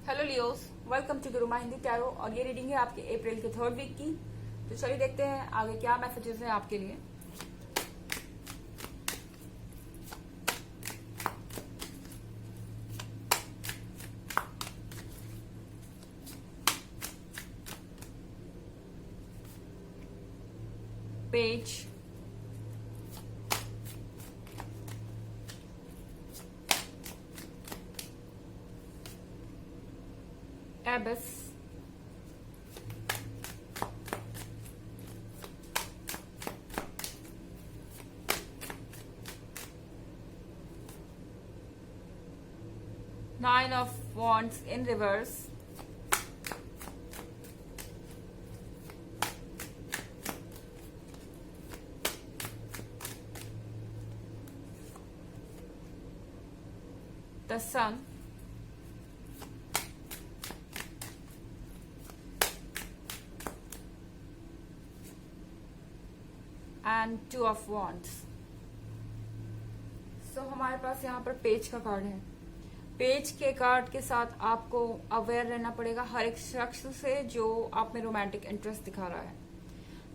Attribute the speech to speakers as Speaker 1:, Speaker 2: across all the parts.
Speaker 1: Hello Leos, welcome to Gurumaa Hindi tarot. और ये reading है आपके अप्रैल के 3rd वीक की। तो चलिए देखते हैं आगे क्या मैसेजेस हैं आपके लिए। पेज, एबस, nine of wands in reverse, the sun, and 2 of wands. So हमारे पास यहाँ पर पेज का कार्ड है। पेज के कार्ड के साथ आपको अवेयर रहना पड़ेगा हर एक शख्स से जो आप में रोमांटिक इंटरेस्ट दिखा रहा है।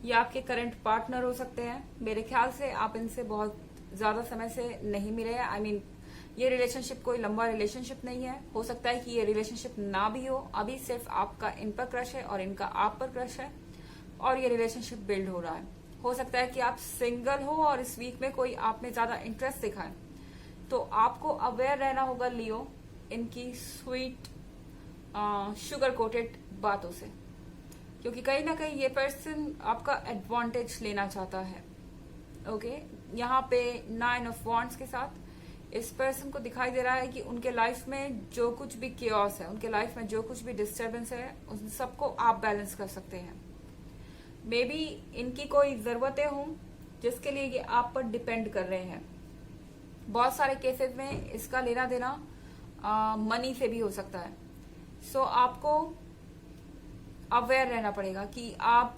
Speaker 1: ये आपके करंट पार्टनर हो सकते हैं। मेरे ख्याल से आप इनसे बहुत ज्यादा समय से नहीं मिले हैं। आई मीन ये रिलेशनशिप कोई लंबा रिलेशनशिप नहीं है। हो सकता है कि ये रिलेशनशिप ना भी हो, अभी सिर्फ आपका इन पर क्रश है और इनका आप पर क्रश है और ये रिलेशनशिप बिल्ड हो रहा है। हो सकता है कि आप सिंगल हो और इस वीक में कोई आप में ज्यादा इंटरेस्ट दिखाए। तो आपको अवेयर रहना होगा लियो इनकी स्वीट शुगर कोटेड बातों से, क्योंकि कहीं ना कहीं ये पर्सन आपका एडवांटेज लेना चाहता है। ओके, यहाँ पे 9 ऑफ वॉन्ड्स के साथ इस पर्सन को दिखाई दे रहा है कि उनके लाइफ में जो कुछ भी केओस है, उनके लाइफ में जो कुछ भी डिस्टर्बेंस है, उन सबको आप बैलेंस कर सकते हैं। मे बी इनकी कोई जरूरतें हों जिसके लिए ये आप पर डिपेंड कर रहे हैं। बहुत सारे केसेस में इसका लेना देना मनी से भी हो सकता है। सो आपको अवेयर रहना पड़ेगा कि आप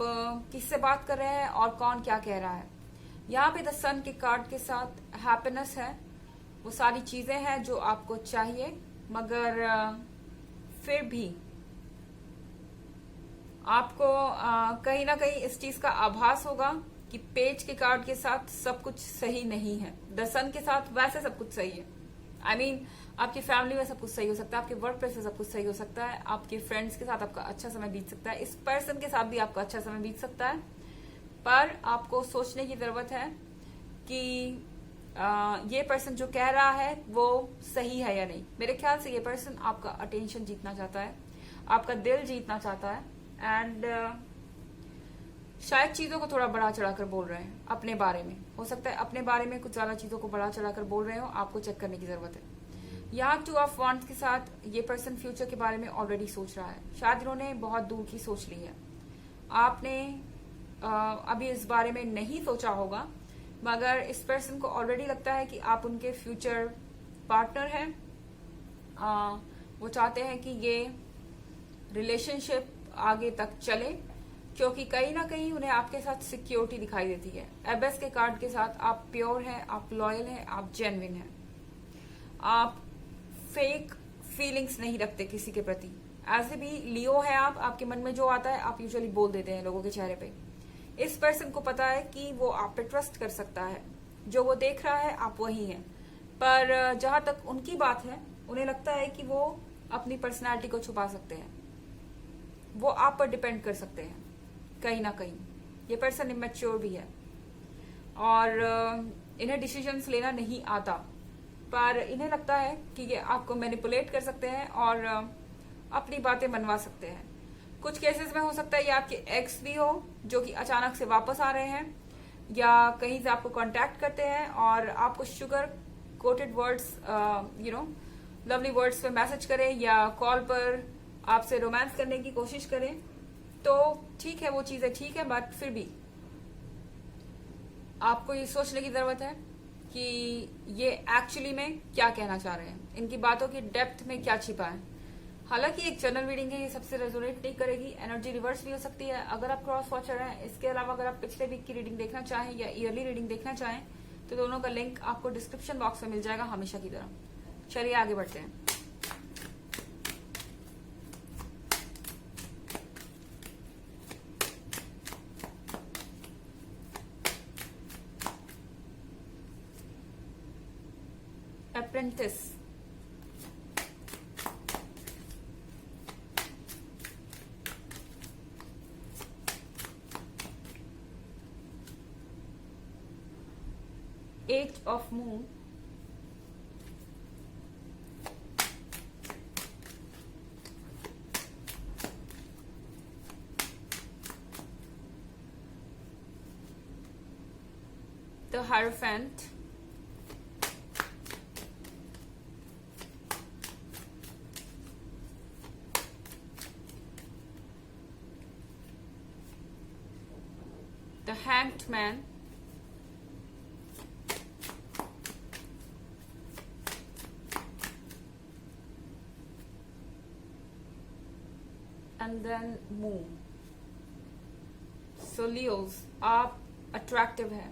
Speaker 1: किससे बात कर रहे हैं और कौन क्या कह रहा है। यहाँ पे द सन के कार्ड के साथ हैप्पीनेस है, वो सारी चीजें हैं जो आपको चाहिए, मगर फिर भी आपको कहीं ना कहीं इस चीज का आभास होगा कि पेज के कार्ड के साथ सब कुछ सही नहीं है। द सन के साथ वैसे सब कुछ सही है। आई मीन आपकी फैमिली में सब कुछ सही हो सकता है, आपके वर्क प्लेस में सब कुछ सही हो सकता है, आपके फ्रेंड्स के साथ आपका अच्छा समय बीत सकता है, इस पर्सन के साथ भी आपका अच्छा समय बीत सकता है। पर आपको सोचने की जरूरत है कि ये पर्सन जो कह रहा है वो सही है या नहीं। मेरे ख्याल से ये पर्सन आपका अटेंशन जीतना चाहता है, आपका दिल जीतना चाहता है एंड शायद चीजों को थोड़ा बढ़ा चढ़ाकर बोल रहे हैं अपने बारे में। हो सकता है अपने बारे में कुछ ज्यादा चीजों को बढ़ा चढ़ाकर बोल रहे हो, आपको चेक करने की जरूरत है। यहाँ 2 ऑफ वॉन्ड्स के साथ ये पर्सन फ्यूचर के बारे में ऑलरेडी सोच रहा है। शायद इन्होंने बहुत दूर की सोच ली है। आपने अभी इस बारे में नहीं सोचा होगा, मगर इस पर्सन को ऑलरेडी लगता है कि आप उनके फ्यूचर पार्टनर हैं। वो चाहते हैं कि ये रिलेशनशिप आगे तक चले, क्योंकि कहीं ना कहीं उन्हें आपके साथ सिक्योरिटी दिखाई देती है। एबेस के कार्ड के साथ आप प्योर हैं, आप लॉयल हैं, आप जेन्युइन हैं, आप फेक फीलिंग्स नहीं रखते किसी के प्रति। ऐसे भी लियो है आप, आपके मन में जो आता है आप यूजुअली बोल देते हैं लोगों के चेहरे पे। इस पर्सन को पता है कि वो आप पे ट्रस्ट कर सकता है, जो वो देख रहा है आप वही हैं। पर जहां तक उनकी बात है, उन्हें लगता है कि वो अपनी पर्सनैलिटी को छुपा सकते हैं, वो आप पर डिपेंड कर सकते हैं कहीं ना कहीं। ये पर्सन इमेच्योर भी है और इन्हें डिसीजंस लेना नहीं आता, पर इन्हें लगता है कि ये आपको मैनिपुलेट कर सकते हैं और अपनी बातें मनवा सकते हैं। कुछ केसेस में हो सकता है ये आपके एक्स भी हो जो कि अचानक से वापस आ रहे हैं, या कहीं से आपको कांटेक्ट करते हैं और आपको sugar coated words lovely words पे मैसेज करें या कॉल पर आपसे रोमांस करने की कोशिश करें। तो ठीक है, वो चीजें ठीक है, बट फिर भी आपको ये सोचने की जरूरत है कि ये एक्चुअली में क्या कहना चाह रहे हैं, इनकी बातों की डेप्थ में क्या छिपा है। हालांकि एक जनरल रीडिंग है, ये सबसे रेजोनेट नहीं करेगी, एनर्जी रिवर्स भी हो सकती है अगर आप क्रॉस वॉचर हैं। इसके अलावा अगर आप पिछले वीक की रीडिंग देखना चाहें या ईयरली रीडिंग देखना चाहें तो दोनों का लिंक आपको डिस्क्रिप्शन बॉक्स में मिल जाएगा हमेशा की तरह। चलिए आगे बढ़ते हैं। Apprentice. Eight of Moon, the Hierophant, the Hanged Man, and then Moon. So Leos, आप अट्रैक्टिव हैं।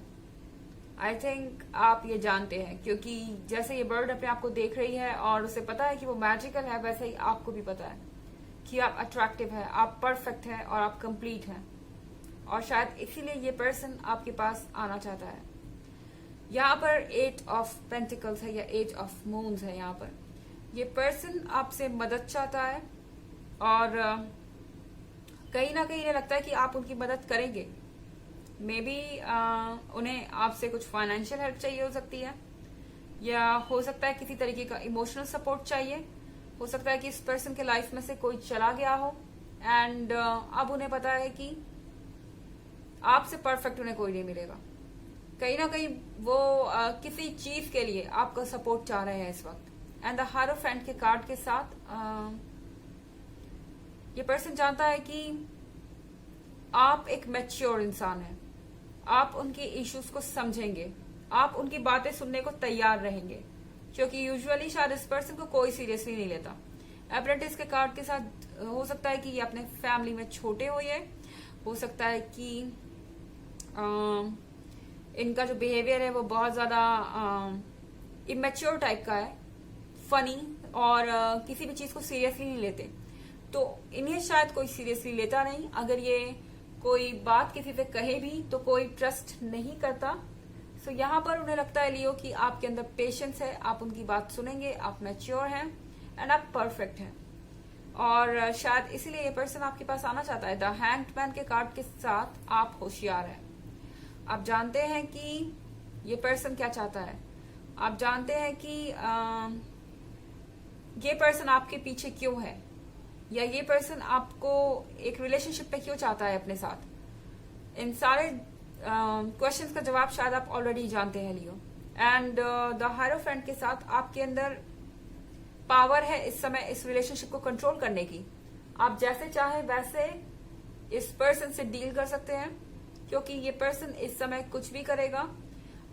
Speaker 1: आई थिंक आप ये जानते हैं, क्योंकि जैसे ये बर्ड अपने आप को देख रही है और उसे पता है कि वो मैजिकल है, वैसे ही आपको भी पता है कि आप अट्रैक्टिव है, आप परफेक्ट हैं और आप कंप्लीट हैं। और शायद इसीलिए ये पर्सन आपके पास आना चाहता है। यहाँ पर 8 ऑफ पेंटिकल्स है या 8 ऑफ मून्स है। यहाँ पर ये पर्सन आपसे मदद चाहता है और कहीं ना कहीं इन्हें लगता है कि आप उनकी मदद करेंगे। मे बी उन्हें आपसे कुछ फाइनेंशियल हेल्प चाहिए हो सकती है, या हो सकता है किसी तरीके का इमोशनल सपोर्ट चाहिए। हो सकता है कि इस पर्सन के लाइफ में से कोई चला गया हो एंड अब उन्हें पता है कि आपसे परफेक्ट उन्हें कोई नहीं मिलेगा। कहीं ना कहीं वो किसी चीज के लिए आपका सपोर्ट चाह रहे हैं इस वक्त। एंड द हायरोफेंट के कार्ड के साथ ये पर्सन जानता है कि आप एक मैच्योर इंसान हैं, आप उनके इश्यूज को समझेंगे, आप उनकी बातें सुनने को तैयार रहेंगे, क्योंकि यूजुअली शायद इस पर्सन को कोई सीरियसली नहीं लेता। अप्रेंटिस के कार्ड के साथ हो सकता है कि ये अपने फैमिली में छोटे हो, ये हो सकता है कि इनका जो बिहेवियर है वो बहुत ज्यादा इमेच्योर टाइप का है, फनी, और किसी भी चीज को सीरियसली नहीं लेते। तो इन्हें शायद कोई सीरियसली लेता नहीं। अगर ये कोई बात किसी से कहे भी तो कोई ट्रस्ट नहीं करता। सो यहाँ पर उन्हें लगता है लियो कि आपके अंदर पेशेंस है, आप उनकी बात सुनेंगे, आप मैच्योर हैं एंड आप परफेक्ट हैं। और शायद इसीलिए ये पर्सन आपके पास आना चाहता है। द हैंग्ड मैन के कार्ड के साथ आप होशियार हैं। आप जानते हैं कि ये पर्सन क्या चाहता है, आप जानते हैं कि ये पर्सन आपके पीछे क्यों है, या ये पर्सन आपको एक रिलेशनशिप पे क्यों चाहता है अपने साथ। इन सारे क्वेश्चंस का जवाब शायद आप ऑलरेडी जानते हैं लियो। एंड द हायरोफेंट के साथ आपके अंदर पावर है इस समय इस रिलेशनशिप को कंट्रोल करने की। आप जैसे चाहे वैसे इस पर्सन से डील कर सकते हैं, क्योंकि ये पर्सन इस समय कुछ भी करेगा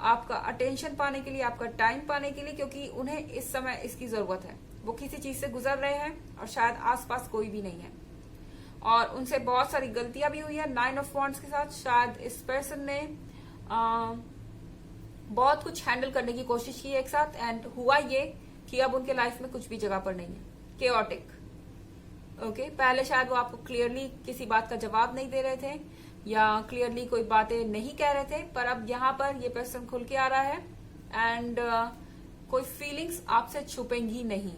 Speaker 1: आपका अटेंशन पाने के लिए, आपका टाइम पाने के लिए, क्योंकि उन्हें इस समय इसकी जरूरत है। वो किसी चीज से गुजर रहे हैं और शायद आसपास कोई भी नहीं है और उनसे बहुत सारी गलतियां भी हुई है। 9 ऑफ वॉन्ड्स के साथ शायद इस पर्सन ने बहुत कुछ हैंडल करने की कोशिश की एक साथ, एंड हुआ ये कि अब उनके लाइफ में कुछ भी जगह पर नहीं है, केओटिक। ओके, पहले शायद वो आपको क्लियरली किसी बात का जवाब नहीं दे रहे थे या क्लियरली कोई बातें नहीं कह रहे थे, पर अब यहाँ पर ये पर्सन खुल के आ रहा है एंड कोई फीलिंग्स आपसे छुपेंगी नहीं।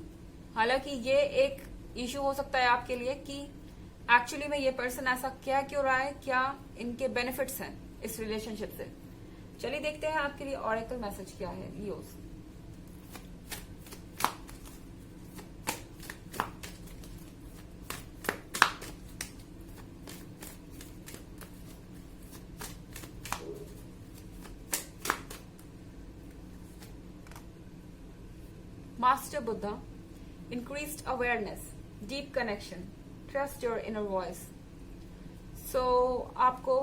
Speaker 1: हालांकि ये एक इशू हो सकता है आपके लिए कि एक्चुअली में ये पर्सन ऐसा क्या क्यों रहा है, क्या इनके बेनिफिट्स हैं इस रिलेशनशिप से। चलिए देखते हैं आपके लिए ऑरेकल मैसेज क्या है Leos. Master Buddha, increased awareness, deep connection, trust your inner voice. So आपको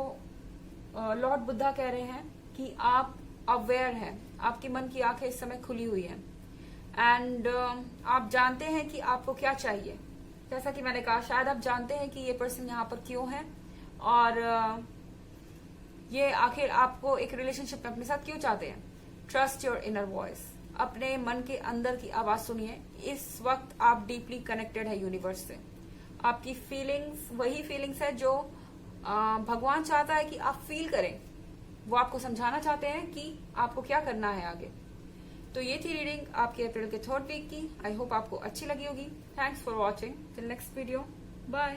Speaker 1: लॉर्ड बुद्धा कह रहे हैं कि आप अवेयर हैं, आपके मन की आंखें इस समय खुली हुई हैं एंड आप जानते हैं कि आपको क्या चाहिए। जैसा कि मैंने कहा, शायद आप जानते हैं कि ये पर्सन यहाँ पर क्यों है और ये आखिर आपको एक रिलेशनशिप में अपने साथ क्यों चाहते हैं। ट्रस्ट योर इनर वॉइस, अपने मन के अंदर की आवाज सुनिए। इस वक्त आप डीपली कनेक्टेड है यूनिवर्स से। आपकी फीलिंग्स वही फीलिंग्स है जो भगवान चाहता है कि आप फील करें। वो आपको समझाना चाहते हैं कि आपको क्या करना है आगे। तो ये थी रीडिंग आपके अप्रैल के 3rd वीक की। आई होप आपको अच्छी लगी होगी। Thanks for watching. Till next video, bye.